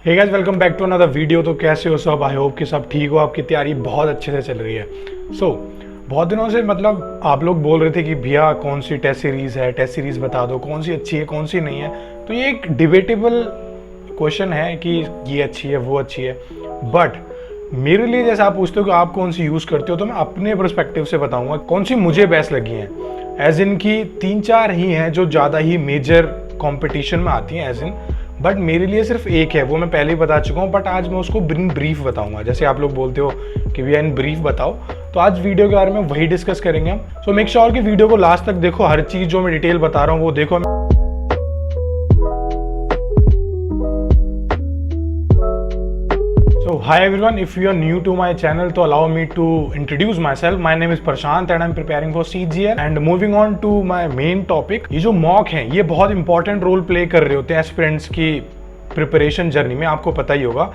Hey guys, welcome back to another video. तो कैसे हो सब? आई होप कि सब ठीक हो, आपकी तैयारी बहुत अच्छे से चल रही है। बहुत दिनों से मतलब आप लोग बोल रहे थे कि भैया कौन सी टेस्ट सीरीज़ है, टेस्ट सीरीज़ बता दो, कौन सी अच्छी है कौन सी नहीं है। तो ये एक डिबेटेबल क्वेश्चन है कि ये अच्छी है वो अच्छी है, बट मेरे लिए जैसे आप पूछते हो कि आप कौन सी यूज़ करते हो, तो मैं अपने पर्सपेक्टिव से बताऊंगा कौन सी मुझे बेस्ट लगी हैं। एज इन की 3-4 ही हैं जो ज़्यादा ही मेजर कंपटीशन में आती हैं एज इन, बट मेरे लिए सिर्फ एक है, वो मैं पहले ही बता चुका हूँ। बट आज मैं उसको इन ब्रीफ बताऊंगा। जैसे आप लोग बोलते हो कि भैया इन ब्रीफ बताओ, तो आज वीडियो के बारे में वही डिस्कस करेंगे हम। सो मेक श्योर कि वीडियो को लास्ट तक देखो, हर चीज़ जो मैं डिटेल बता रहा हूँ वो देखो। So hi everyone, if you are new to my channel, तो allow me to introduce myself. My name is Prashant and I'm preparing for CGL. And moving on to my main topic, ये जो mock हैं ये बहुत important role play कर रहे होते हैं एस्पिरेंट्स की प्रिपरेशन जर्नी में, आपको पता ही होगा।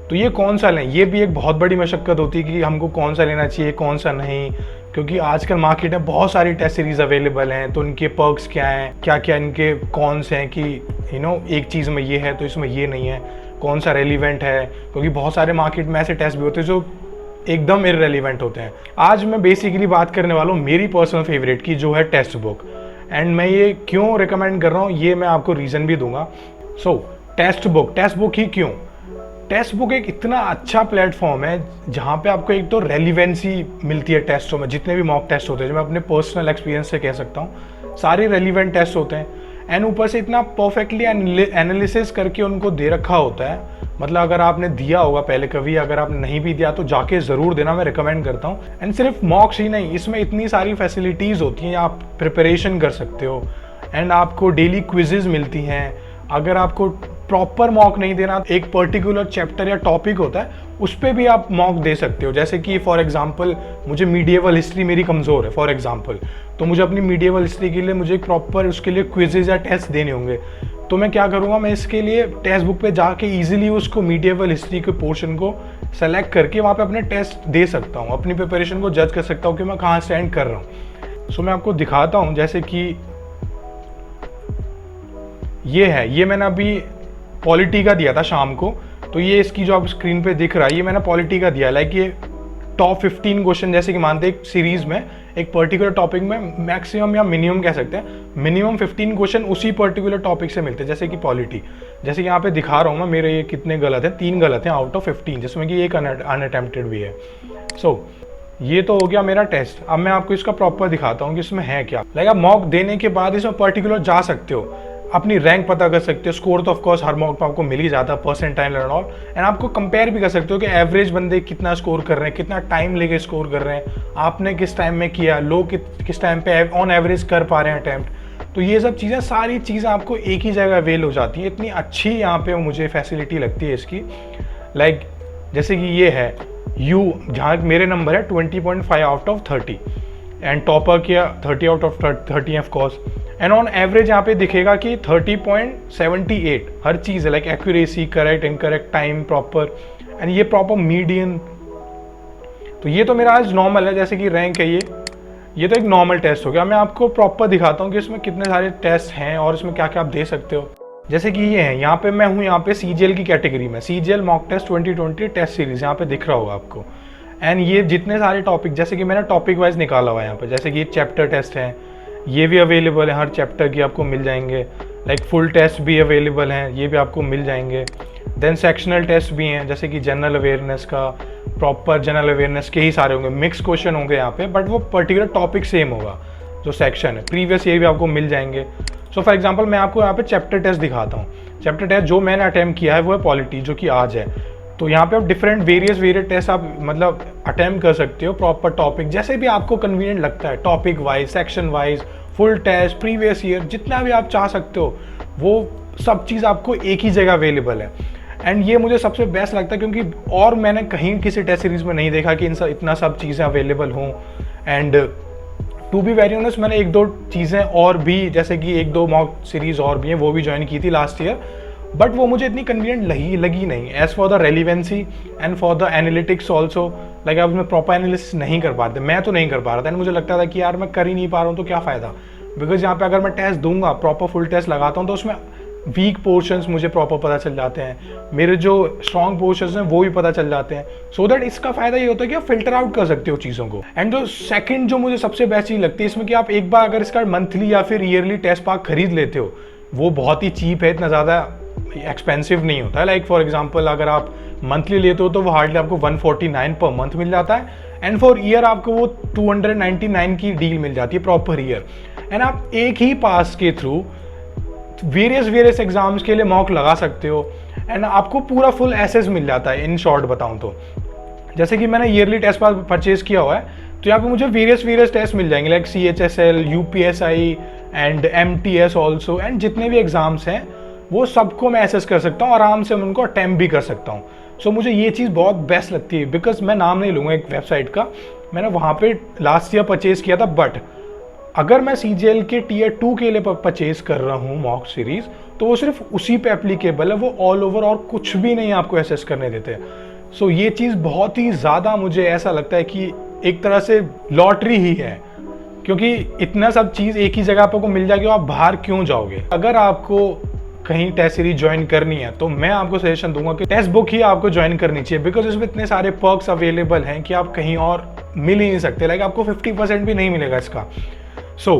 तो ये कौन सा लें, ये भी एक बहुत बड़ी मशक्कत होती है कि हमको कौन सा लेना चाहिए कौन सा नहीं, क्योंकि आजकल मार्केट में बहुत सारी टेस्ट सीरीज अवेलेबल हैं। तो इनके पर्क्स क्या हैं, क्या क्या इनके कॉन्स हैं कि एक चीज़ में ये है तो इसमें ये नहीं है, कौन सा रेलिवेंट है, क्योंकि बहुत सारे मार्केट में ऐसे टेस्ट भी होते हैं जो एकदम इररेलेवेंट होते हैं। आज मैं बेसिकली बात करने वाला हूँ मेरी पर्सनल फेवरेट की, जो है टेक्स्ट बुक। एंड मैं ये क्यों रिकमेंड कर रहा हूँ ये मैं आपको रीज़न भी दूंगा। टेक्स्ट बुक ही क्यों? टेक्स्ट बुक एक इतना अच्छा प्लेटफॉर्म है जहाँ पे आपको एक तो रेलिवेंसी मिलती है टेस्टों में। जितने भी मॉक टेस्ट होते हैं, जो मैं अपने पर्सनल एक्सपीरियंस से कह सकता हूँ, सारे रेलिवेंट टेस्ट होते हैं। एंड ऊपर से इतना परफेक्टली एनालिसिस करके उनको दे रखा होता है। मतलब अगर आपने दिया होगा पहले कभी, अगर आपने नहीं भी दिया तो जाके ज़रूर देना, मैं रिकमेंड करता हूँ। एंड सिर्फ मॉक्स ही नहीं, इसमें इतनी सारी फैसिलिटीज़ होती हैं, आप प्रिपरेशन कर सकते हो। एंड आपको डेली क्विजेज मिलती हैं। अगर आपको प्रॉपर मॉक नहीं देना, एक पर्टिकुलर चैप्टर या टॉपिक होता है उस पर भी आप मॉक दे सकते हो। जैसे कि फॉर एग्जांपल मुझे मीडिएवल हिस्ट्री मेरी कमज़ोर है फॉर एग्जांपल, तो मुझे अपनी मीडिएवल हिस्ट्री के लिए मुझे प्रॉपर उसके लिए क्विजेज या टेस्ट देने होंगे। तो मैं क्या करूँगा, मैं इसके लिए टेक्स्ट बुक पे जाके ईजिली उसको मीडिएवल हिस्ट्री के पोर्शन को सेलेक्ट करके वहाँ पे अपने टेस्ट दे सकता हूँ, अपनी प्रिपरेशन को जज कर सकता हूँ कि मैं कहाँ स्टैंड कर रहा हूँ। सो मैं आपको दिखाता हूँ, जैसे कि ये है, ये मैंने अभी पॉलिटी का दिया था शाम को। तो ये इसकी जो आप स्क्रीन पे दिख रहा है, ये मैंने पॉलिटी का दिया। लाइक ये टॉप 15 क्वेश्चन, जैसे कि मानते एक सीरीज में एक पर्टिकुलर टॉपिक में मैक्सिमम या मिनिमम कह सकते हैं, मिनिमम 15 क्वेश्चन उसी पर्टिकुलर टॉपिक से मिलते हैं। जैसे कि पॉलिटी, जैसे कि यहाँ पे दिखा रहा हूँ मैं, मेरे ये कितने गलत हैं, 3 गलत हैं आउट ऑफ 15, जिसमें कि एक अनअटेम्प्टेड भी है। ये तो हो गया मेरा टेस्ट। अब मैं आपको इसका प्रॉपर दिखाता हूँ कि इसमें है क्या। लाइक आप मॉक देने के बाद इसमें पर्टिकुलर जा सकते हो, अपनी रैंक पता कर सकते हो। स्कोर तो ऑफकोर्स हर मॉक पे आपको मिल ही जाता है, परसेंटाइल एंड ऑल। एंड आपको कंपेयर भी कर सकते हो कि एवरेज बंदे कितना स्कोर कर रहे हैं, कितना टाइम लेके स्कोर कर रहे हैं, आपने किस टाइम में किया, लोग किस टाइम पे ऑन एवरेज कर पा रहे हैं अटैम्प्ट। तो ये सब चीज़ें, सारी चीज़ें आपको एक ही जगह अवेल हो जाती है। इतनी अच्छी यहाँ पे मुझे फैसिलिटी लगती है इसकी। लाइक जैसे कि ये है जहाँ मेरे नंबर है 20.5 आउट ऑफ 30 एंड टॉपर किया 30 out of 30 of course. And on average यहाँ पे दिखेगा कि 30.78 हर चीज़ है, like accuracy, correct, incorrect, time proper, and ये प्रॉपर मीडियन। तो ये तो मेरा आज नॉर्मल है, जैसे कि रैंक है ये तो एक नॉर्मल टेस्ट हो गया। मैं आपको प्रॉपर दिखाता हूँ कि इसमें कितने सारे टेस्ट हैं और इसमें क्या क्या आप दे सकते हो। जैसे कि ये है, यहाँ पे मैं हूँ यहाँ पे CGL की कैटेगरी में, CGL mock test 2020 test series यहाँ पे दिख रहा होगा आपको। एंड ये जितने सारे टॉपिक, जैसे कि मैंने टॉपिक वाइज निकाला हुआ है यहाँ पे, जैसे कि ये चैप्टर टेस्ट है, ये भी अवेलेबल है, हर चैप्टर की आपको मिल जाएंगे। लाइक फुल टेस्ट भी अवेलेबल हैं, ये भी आपको मिल जाएंगे। देन सेक्शनल टेस्ट भी हैं, जैसे कि जनरल अवेयरनेस का, प्रॉपर जनरल अवेयरनेस के ही सारे होंगे, मिक्स क्वेश्चन होंगे यहाँ पे, बट वो पर्टिकुलर टॉपिक सेम होगा जो सेक्शन है। प्रीवियस ये भी आपको मिल जाएंगे। सो फॉर एग्जाम्पल मैं आपको यहाँ पे चैप्टर टेस्ट दिखाता हूँ। चैप्टर टेस्ट जो मैंने अटैम्प्ट किया है वो है पॉलिटी, जो कि आज है। तो यहाँ पे आप डिफरेंट वेरियस टेस्ट आप मतलब अटैम्प्ट कर सकते हो, प्रॉपर टॉपिक जैसे भी आपको कन्वीनियंट लगता है, topic wise, section wise, full test, previous year, जितना भी आप चाह सकते हो वो सब चीज़ आपको एक ही जगह अवेलेबल है। एंड ये मुझे सबसे बेस्ट लगता है, क्योंकि और मैंने कहीं किसी टेस्ट सीरीज में नहीं देखा कि इतना सब चीज़ें अवेलेबल हों। And to be very honest, मैंने 1-2 चीज़ें और भी, जैसे कि 1-2 मॉक सीरीज़ और भी हैं, वो भी ज्वाइन की थी लास्ट ईयर, बट वो मुझे इतनी कन्वीनियंट लगी नहीं। As for the relevancy and for the analytics also, like आप उसमें प्रॉपर एनालिसिस नहीं कर पाते, मैं तो नहीं कर पा रहा था। एंड मुझे लगता था कि यार मैं कर ही नहीं पा रहा हूँ तो क्या फ़ायदा, बिकॉज यहाँ पे अगर मैं टेस्ट दूंगा, प्रॉपर फुल टेस्ट लगाता हूँ, तो उसमें वीक पोर्शंस मुझे प्रॉपर पता चल जाते हैं, मेरे जो स्ट्रॉन्ग पोर्शंस हैं वो भी पता चल जाते हैं। सो दैट इसका फायदा ये होता है कि आप फिल्टर आउट कर सकते हो चीज़ों को। एंड जो सेकंड जो मुझे सबसे बेस्ट चीज़ लगती है इसमें कि आप एक बार अगर इसका मंथली या फिर ईयरली टेस्ट पैक खरीद लेते हो, वो बहुत ही चीप है, इतना ज़्यादा एक्सपेंसिव नहीं होता है। लाइक फॉर एग्जांपल अगर आप मंथली लेते हो तो वो हार्डली आपको 149 पर मंथ मिल जाता है, एंड फॉर ईयर आपको वो 299 की डील मिल जाती है प्रॉपर ईयर। एंड आप एक ही पास के थ्रू वेरियस एग्जाम्स के लिए मॉक लगा सकते हो, एंड आपको पूरा फुल एसेस मिल जाता है। इन शॉर्ट बताऊं तो जैसे कि मैंने ईयरली टेस्ट पास परचेज किया हुआ है, तो यहाँ पे मुझे वेरियस टेस्ट मिल जाएंगे, like CHSL, UPSI and MTS also, and जितने भी एग्जाम्स हैं वो सबको मैं एसेस कर सकता हूँ, आराम से मैं उनको अटैम्प्ट भी कर सकता हूँ। सो मुझे ये चीज़ बहुत बेस्ट लगती है, बिकॉज मैं नाम नहीं लूँगा एक वेबसाइट का, मैंने वहाँ पे लास्ट ईयर परचेज़ किया था, बट अगर मैं CGL के Tier 2 के लिए परचेज़ कर रहा हूँ मॉक सीरीज़, तो वो सिर्फ उसी पे एप्लीकेबल है, वो ऑल ओवर और कुछ भी नहीं आपको एसेस करने देते। सो ये चीज़ बहुत ही ज़्यादा मुझे ऐसा लगता है कि एक तरह से लॉटरी ही है, क्योंकि इतना सब चीज़ एक ही जगह आपको मिल जाएगी, आप बाहर क्यों जाओगे। अगर आपको कहीं टेस्ट सीरीज ज्वाइन करनी है तो मैं आपको सजेशन दूंगा कि टेस्ट बुक ही आपको ज्वाइन करनी चाहिए, बिकॉज इसमें इतने सारे पर्क्स अवेलेबल हैं कि आप कहीं और मिल ही नहीं सकते। लाइक आपको 50% भी नहीं मिलेगा इसका। सो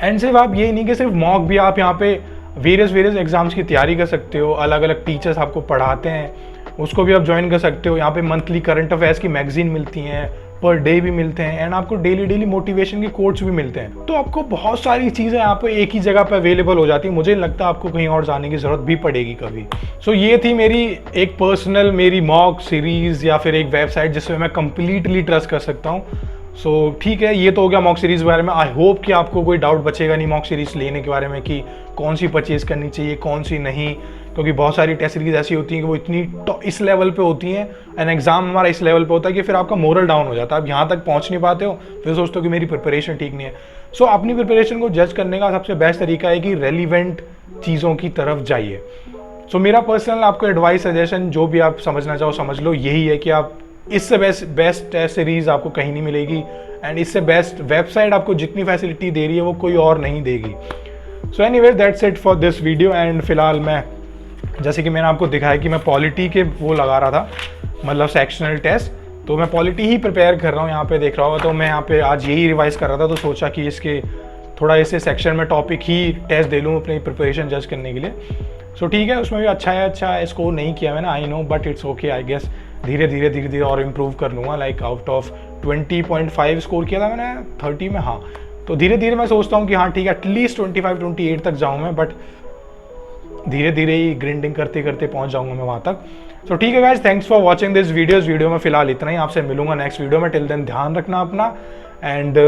एंड सिर्फ आप यही नहीं कि सिर्फ मॉक भी, आप यहाँ पे वेरियस एग्जाम्स की तैयारी कर सकते हो, अलग अलग टीचर्स आपको पढ़ाते हैं, उसको भी आप ज्वाइन कर सकते हो। यहाँ पे मंथली करंट अफेयर्स की मैगजीन मिलती हैं, पर डे भी मिलते हैं, एंड आपको डेली मोटिवेशन के कोट्स भी मिलते हैं। तो आपको बहुत सारी चीज़ें यहाँ पे एक ही जगह पे अवेलेबल हो जाती है। मुझे नहीं लगता आपको कहीं और जाने की ज़रूरत भी पड़ेगी कभी। सो ये थी मेरी एक पर्सनल मेरी मॉक सीरीज़ या फिर एक वेबसाइट जिसमें मैं कंप्लीटली ट्रस्ट कर सकता हूँ। सो ठीक है, ये तो हो गया मॉक सीरीज़ के बारे में। आई होप कि आपको कोई डाउट बचेगा नहीं मॉक सीरीज़ लेने के बारे में कि कौन सी परचेज़ करनी चाहिए कौन सी नहीं, क्योंकि बहुत सारी टेस्ट सीरीज ऐसी होती हैं कि वो इतनी इस लेवल पे होती हैं, एंड एग्जाम हमारा इस लेवल पे होता है कि फिर आपका मोरल डाउन हो जाता है, आप यहाँ तक पहुँच नहीं पाते हो, फिर सोचते हो कि मेरी प्रिपरेशन ठीक नहीं है। सो अपनी प्रिपरेशन को जज करने का सबसे बेस्ट तरीका है कि रेलिवेंट चीज़ों की तरफ जाइए। सो मेरा पर्सनल आपको एडवाइस सजेशन जो भी आप समझना चाहो समझ लो, यही है कि आप इससे बेस्ट टेस्ट सीरीज आपको कहीं नहीं मिलेगी, एंड इससे बेस्ट वेबसाइट आपको जितनी फैसिलिटी दे रही है वो कोई और नहीं देगी। So anyways that's it for this video. And फिलहाल मैं जैसे कि मैंने आपको दिखाया कि मैं पॉलिटी के वो लगा रहा था, मतलब सेक्शनल टेस्ट, तो मैं पॉलिटी ही प्रिपेयर कर रहा हूँ, यहाँ पे देख रहा होगा। तो मैं यहाँ पे आज यही रिवाइज कर रहा था, तो सोचा कि इसके थोड़ा ऐसे सेक्शन में टॉपिक ही टेस्ट दे लूँ अपनी प्रिपरेशन जज करने के लिए। सो ठीक है, उसमें भी अच्छा स्कोर नहीं किया मैंने, I know, but it's okay. I guess धीरे धीरे और इम्प्रूव कर लूँगा। लाइक आउट ऑफ 20.5 स्कोर किया था मैंने 30 में, हाँ, तो धीरे धीरे मैं सोचता हूँ कि हाँ ठीक है, एटलीस्ट 25-28 तक जाऊँ मैं, बट धीरे धीरे ही ग्रिंडिंग करते करते पहुंच जाऊंगा मैं वहां तक। तो ठीक है guys, thanks for watching this video में फिलहाल इतना ही। आपसे मिलूंगा नेक्स्ट वीडियो में, टिल देन ध्यान रखना अपना। एंड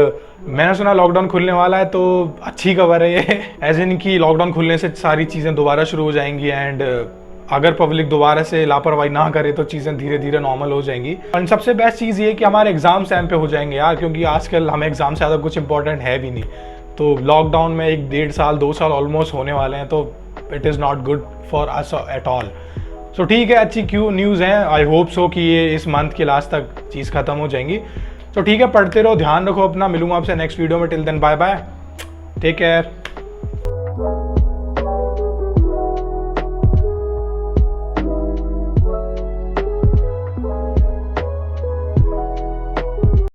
मैंने सुना लॉकडाउन खुलने वाला है, तो अच्छी खबर है ये, एज इन कि लॉकडाउन खुलने से सारी चीज़ें दोबारा शुरू हो जाएंगी, एंड अगर पब्लिक दोबारा से लापरवाही ना करे तो चीज़ें धीरे धीरे नॉर्मल हो जाएंगी। और सबसे बेस्ट चीज़ ये कि हमारे एग्जाम टाइम पे हो जाएंगे यार, क्योंकि आजकल हमें एग्जाम से ज़्यादा कुछ इंपॉर्टेंट है भी नहीं। तो लॉकडाउन में 1-1.5 साल 2 साल ऑलमोस्ट होने वाले हैं, तो it is not good for us at all. So ठीक है, अच्छी न्यूज़ है। आई होप सो कि ये इस मंथ के लास्ट तक चीज़ खत्म हो जाएंगी। तो ठीक है, पढ़ते रहो, ध्यान रखो अपना। मिलूंगा आपसे नेक्स्ट वीडियो में, till then bye bye, take care.